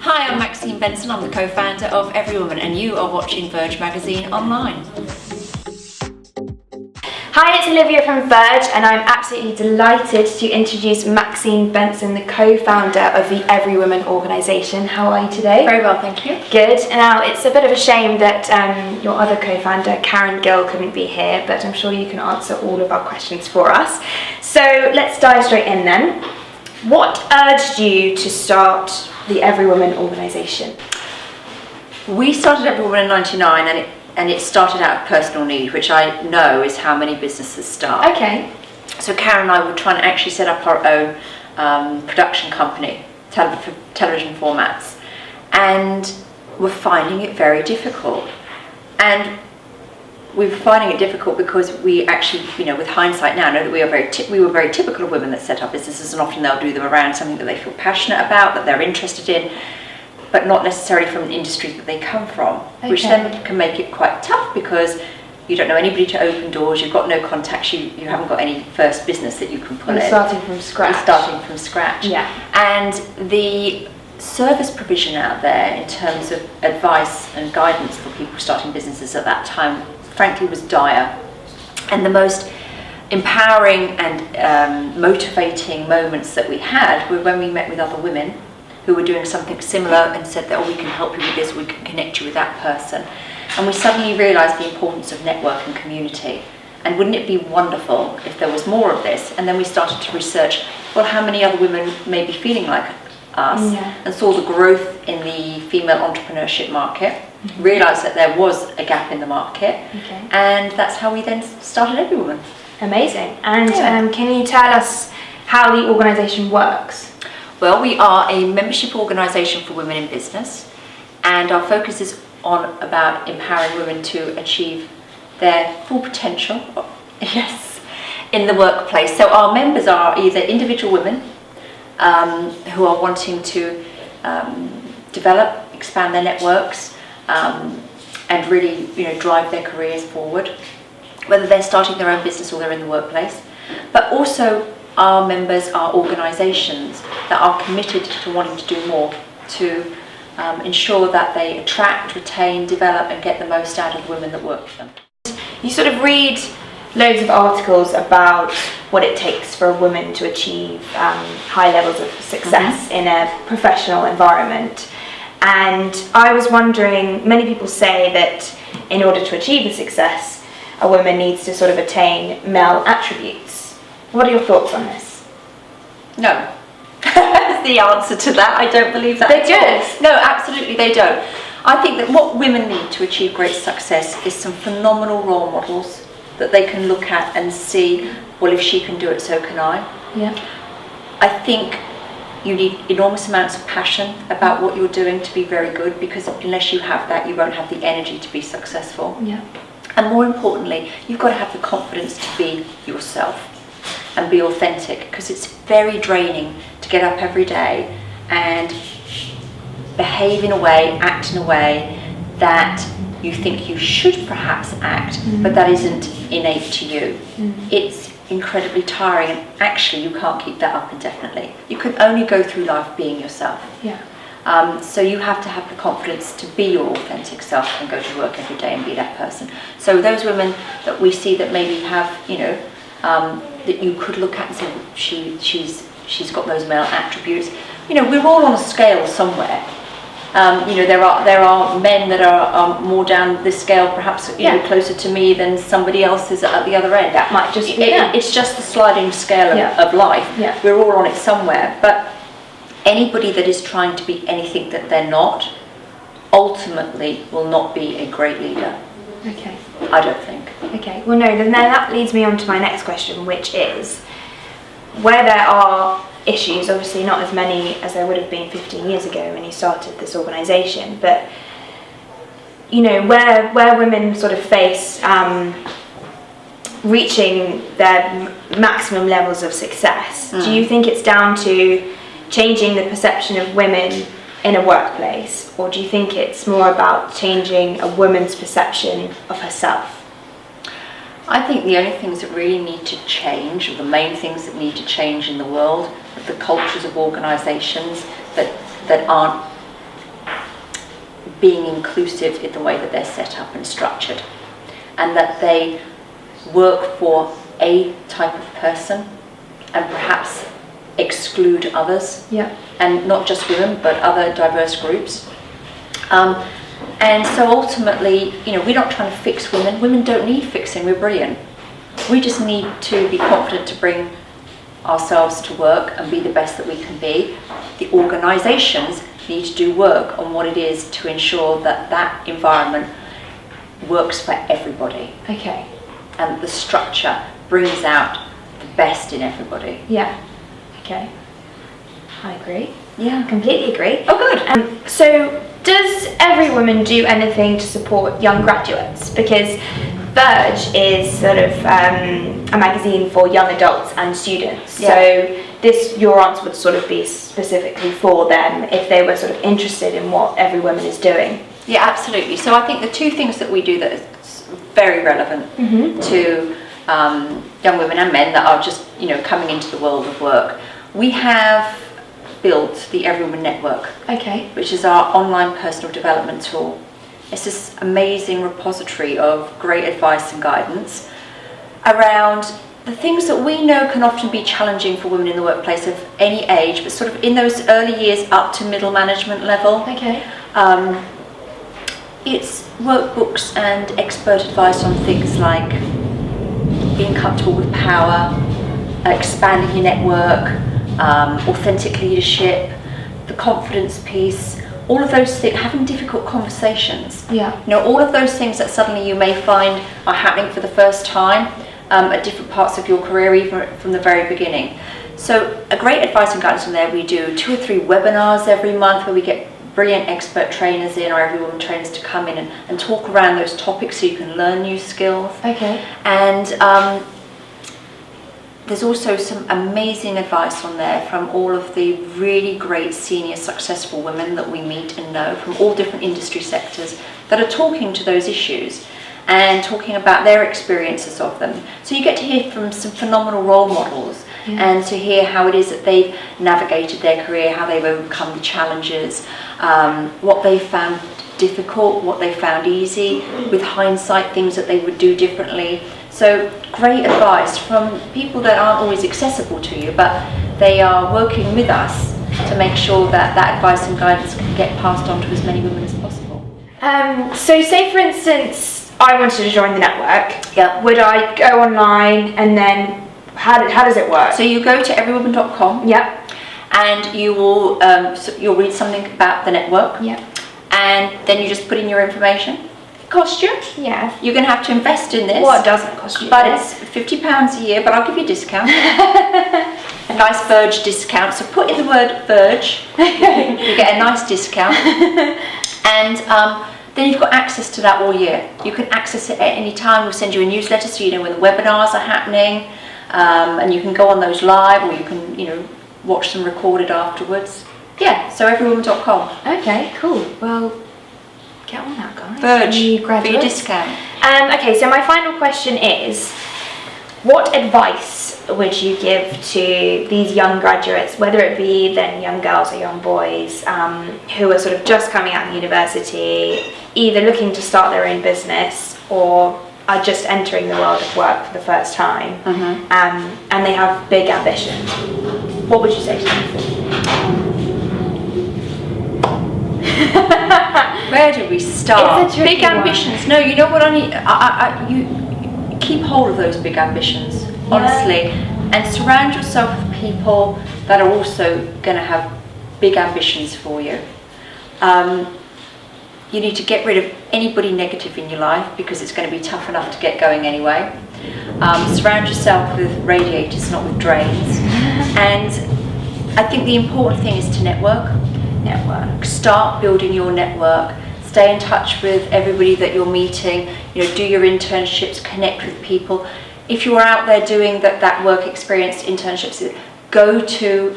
Hi, I'm Maxine Benson. I'm the co-founder of Everywoman, and you are watching Verge magazine online. Hi, it's Olivia from Verge, and I'm absolutely delighted to introduce Maxine Benson, the co-founder of the Everywoman organisation. How are you today? Very well, thank you. Good. Now, it's a bit of a shame that your other co-founder, Karen Gill, couldn't be here, but I'm sure you can answer all of our questions for us. So let's dive straight in then. What urged you to start the Everywoman organisation? We started Everywoman in '99, and it started out of personal need, which I know is how many businesses start. Okay. So Karen and I were trying to actually set up our own production company, television formats, and we're finding it very difficult. And we were finding it difficult because we actually, with hindsight now, know that we were very typical of women that set up businesses, and often they'll do them around something that they feel passionate about, that they're interested in, but not necessarily from the industry that they come from, which then can make it quite tough because you don't know anybody to open doors, you've got no contacts, you haven't got any first business that you can pull in. Starting from scratch. You're starting from scratch. Yeah. And the service provision out there in terms of advice and guidance for people starting businesses at that time, frankly, was dire. And the most empowering and motivating moments that we had were when we met with other women who were doing something similar and said that, we can help you with this, we can connect you with that person. And we suddenly realised the importance of network and community. And wouldn't it be wonderful if there was more of this? And then we started to research, how many other women may be feeling like us, and saw the growth in the female entrepreneurship market, realised that there was a gap in the market, and that's how we then started Everywoman. Amazing. And can you tell us how the organisation works? Well, we are a membership organisation for women in business, and our focus is on about empowering women to achieve their full potential, in the workplace. So our members are either individual women who are wanting to develop, expand their networks, and really, drive their careers forward, whether they're starting their own business or they're in the workplace, but also our members are organisations that are committed to wanting to do more to ensure that they attract, retain, develop and get the most out of the women that work for them. You sort of read loads of articles about what it takes for a woman to achieve high levels of success in a professional environment. And I was wondering, many people say that in order to achieve the success, a woman needs to sort of attain male attributes. What are your thoughts on this? No. That's the answer to that. I don't believe that. They don't? No, absolutely they don't. I think that what women need to achieve great success is some phenomenal role models that they can look at and see, if she can do it, so can I. Yeah. I think you need enormous amounts of passion about what you're doing to be very good, because unless you have that, you won't have the energy to be successful. Yeah. And more importantly, you've got to have the confidence to be yourself and be authentic, because it's very draining to get up every day and behave in a way, act in a way that you think you should perhaps act, but that isn't innate to you. It's incredibly tiring, and actually you can't keep that up indefinitely. You can only go through life being yourself. Yeah. So you have to have the confidence to be your authentic self and go to work every day and be that person. So those women that we see that maybe have, that you could look at and say, she's got those male attributes. We're all on a scale somewhere. There are men that are more down this scale, perhaps closer to me than somebody else is at the other end. That might just be it's just the sliding scale of life. Yeah. We're all on it somewhere. But anybody that is trying to be anything that they're not, ultimately will not be a great leader. Okay. I don't think. Okay. Well, no. Then that leads me on to my next question, which is, where there are issues, obviously not as many as there would have been 15 years ago when you started this organisation, but where women sort of face reaching their maximum levels of success, do you think it's down to changing the perception of women in a workplace, or do you think it's more about changing a woman's perception of herself? I think the only things that really need to change, or the main things that need to change in the world, are the cultures of organisations that aren't being inclusive in the way that they're set up and structured, and that they work for a type of person and perhaps exclude others, and not just women but other diverse groups. And so ultimately, we're not trying to fix women. Women don't need fixing, we're brilliant. We just need to be confident to bring ourselves to work and be the best that we can be. The organisations need to do work on what it is to ensure that that environment works for everybody. Okay. And the structure brings out the best in everybody. Yeah. Okay. I agree. Yeah. Completely agree. Oh, good. So, does Everywoman do anything to support young graduates? Because Verge is sort of a magazine for young adults and students. Yeah. So your answer would sort of be specifically for them if they were sort of interested in what Everywoman is doing. Yeah, absolutely. So I think the two things that we do that is very relevant to young women and men that are just, coming into the world of work. We have built the Everywoman Network, which is our online personal development tool. It's this amazing repository of great advice and guidance around the things that we know can often be challenging for women in the workplace of any age, but sort of in those early years up to middle management level. It's workbooks and expert advice on things like being comfortable with power, expanding your network, authentic leadership, the confidence piece, all of those things, having difficult conversations. All of those things that suddenly you may find are happening for the first time at different parts of your career, even from the very beginning. So a great advice and guidance from there. We do 2 or 3 webinars every month where we get brilliant expert trainers in, or Everywoman trainers, to come in and talk around those topics so you can learn new skills. And there's also some amazing advice on there from all of the really great senior successful women that we meet and know from all different industry sectors that are talking to those issues and talking about their experiences of them. So you get to hear from some phenomenal role models and to hear how it is that they've navigated their career, how they've overcome the challenges, what they found difficult, what they found easy, with hindsight, things that they would do differently. So great advice from people that aren't always accessible to you, but they are working with us to make sure that that advice and guidance can get passed on to as many women as possible. So say for instance, I wanted to join the network. Yep. Would I go online and then how does it work? So you go to everywoman.com. Yep. And you will you'll read something about the network. Yep. And then you just put in your information. Cost you? Yeah. You're going to have to invest in this. Well, it doesn't cost you. But it's £50 a year, but I'll give you a discount. A nice Verge discount. So put in the word Verge. You get a nice discount. And then you've got access to that all year. You can access it at any time. We'll send you a newsletter so you know when the webinars are happening. And you can go on those live, or you can, watch them recorded afterwards. Yeah, so everywoman.com. Okay, cool. Well, get on that, guys. Verge, for your discount. Okay, so my final question is, what advice would you give to these young graduates, whether it be then young girls or young boys, who are sort of just coming out of university, either looking to start their own business or are just entering the world of work for the first time, and they have big ambitions? What would you say to them? Where do we start? It's a tricky big ambitions. one. No, you know what I need? You keep hold of those big ambitions, honestly, and surround yourself with people that are also going to have big ambitions for you. You need to get rid of anybody negative in your life because it's going to be tough enough to get going anyway. Surround yourself with radiators, not with drains. And I think the important thing is to network. Start building your network. Stay in touch with everybody that you're meeting. Do your internships, connect with people. If you're out there doing that work experience internships, go to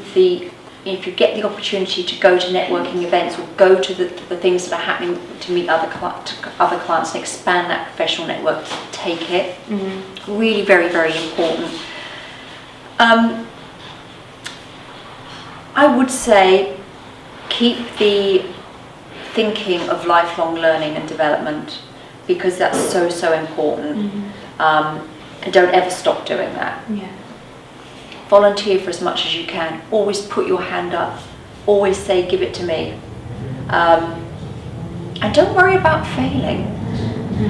if you get the opportunity to go to networking events or go to the things that are happening to meet other clients and expand that professional network, take it. Really very, very important. I would say keep the thinking of lifelong learning and development, because that's so, so important. And don't ever stop doing that. Yeah. Volunteer for as much as you can. Always put your hand up. Always say, give it to me. And don't worry about failing.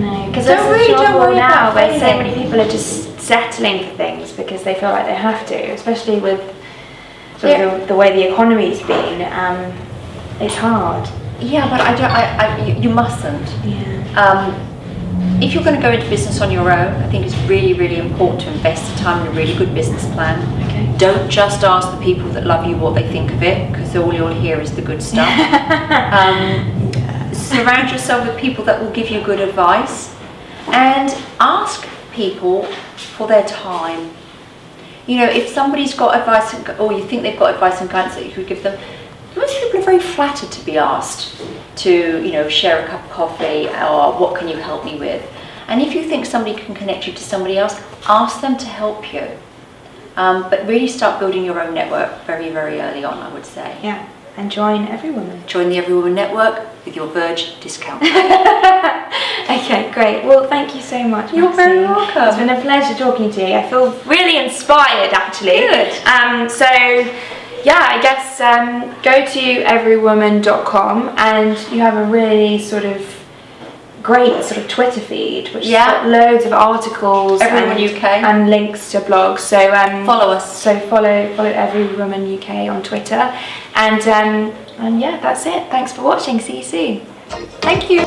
No, because there's a struggle now where so many people are just settling for things because they feel like they have to, especially with the way the economy's been. It's hard. Yeah, but you mustn't. Yeah. If you're going to go into business on your own, I think it's really, really important to invest the time in a really good business plan. Okay. Don't just ask the people that love you what they think of it, because all you'll hear is the good stuff. Surround yourself with people that will give you good advice, and ask people for their time. You know, if somebody's got advice, or you think they've got advice and guidance that you could give them, most people are very flattered to be asked to, you know, share a cup of coffee, or what can you help me with? And if you think somebody can connect you to somebody else, ask them to help you. But really start building your own network very, very early on, I would say. Yeah, and join Everywoman. Join the Everywoman network with your Verge discount. Okay, great. Well, thank you so much, You're Maxine. very welcome. It's been a pleasure talking to you. I feel really inspired, actually. Good. So, yeah, I guess go to everywoman.com, and you have a really sort of great sort of Twitter feed, which has got loads of articles Everywoman UK and links to blogs. So follow us. So follow Everywoman UK on Twitter, and yeah, that's it. Thanks for watching. See you soon. Thank you.